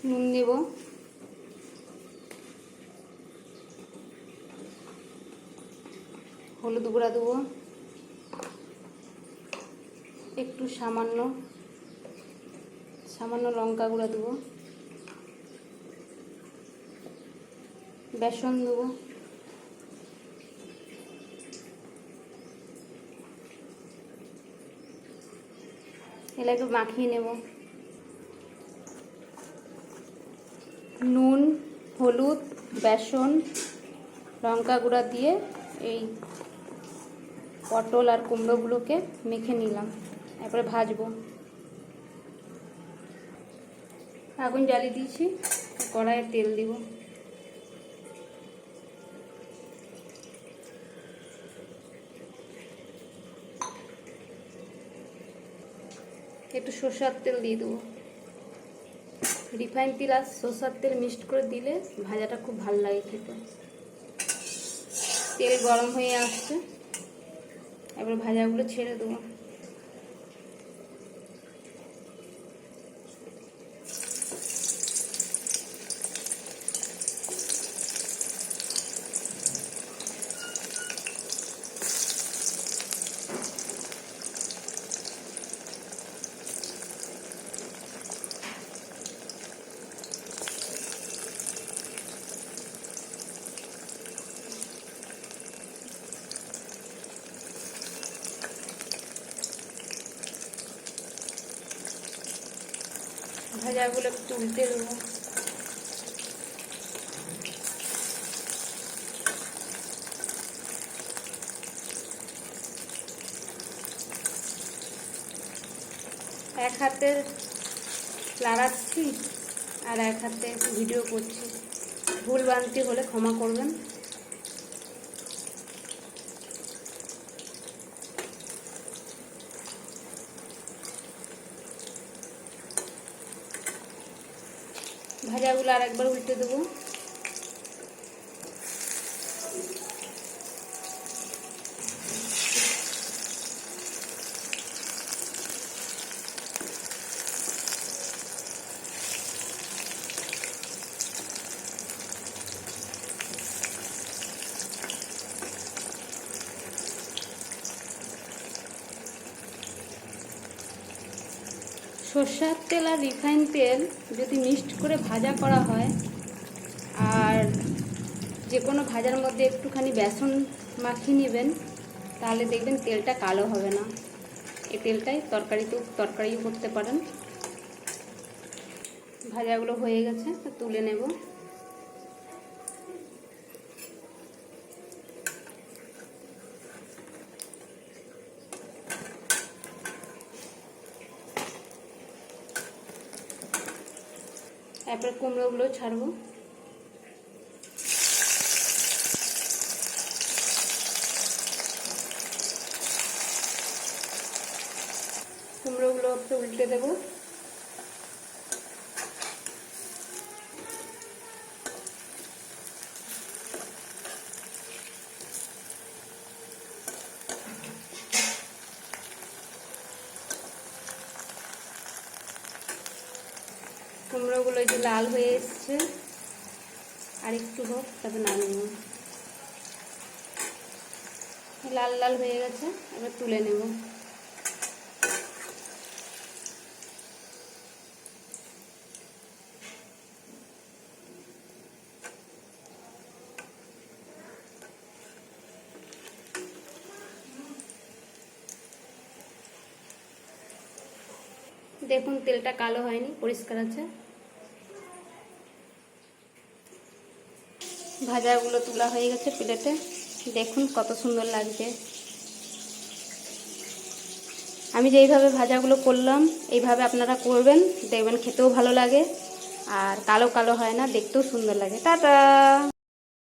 নুন দেব, হলুদ গুঁড়া দেবো, একটু সামান্য লঙ্কা গুঁড়া দেবো, বেসন দেবো, এগুলো একটু মাখিয়ে নেব। নুন, হলুদ, বেসন, লঙ্কা গুঁড়া দিয়ে এই পটল আর কুমড়োগুলোকে মেখে নিলাম। এরপরে ভাজবো। আগুন জ্বালিয়ে দিয়েছি, কড়াইয়ে তেল দিব। একটু সরষের তেল দিয়ে দেবো। রিফাইন তেল আর সরষের তেল মিক্সড করে দিলে ভাজাটা খুব ভালো লাগে খেতে। তেল গরম হয়ে আসছে, এবার ভাজাগুলো ছেড়ে দেবো। ভাজাগুলো একটু উল্টে দেবো। এক হাতে লাড়াচ্ছি আর এক হাতে ভিডিও করছি, ভুল ভ্রান্তি হলে ক্ষমা করবেন। ভাজাগুলো আর একবার উল্টে দেবো। সরষের তেল আর রিফাইন তেল যদি মিক্সড করে ভাজা করা হয়, আর যে কোনো ভাজার মধ্যে একটুখানি বেসন মাখিয়ে নেবেন, তাহলে দেখবেন তেলটা কালো হবে না। এই তেলটাই তরকারিও করতে পারেন। ভাজাগুলো হয়ে গেছে, তুলে নেব। এরপরে কুমড়োগুলো ছাড়বো। কুমড়োগুলো একটু উল্টে দেবো। কুমড়োগুলো যে লাল হয়ে এসছে, আর একটু হোক, তারপর নামিয়ে নেব। লাল লাল হয়ে গেছে, এবার তুলে নেব। দেখুন তেলটা কালো হয়নি, পরিষ্কার আছে। ভাজাগুলো তোলা হয়ে গেছে প্লেটে, দেখুন কত সুন্দর লাগছে। আমি যেইভাবে ভাজাগুলো করলাম এইভাবে আপনারা করবেন, দেখবেন খেতেও ভালো লাগে আর কালো কালো হয় না, দেখতেও সুন্দর লাগে। টাটা।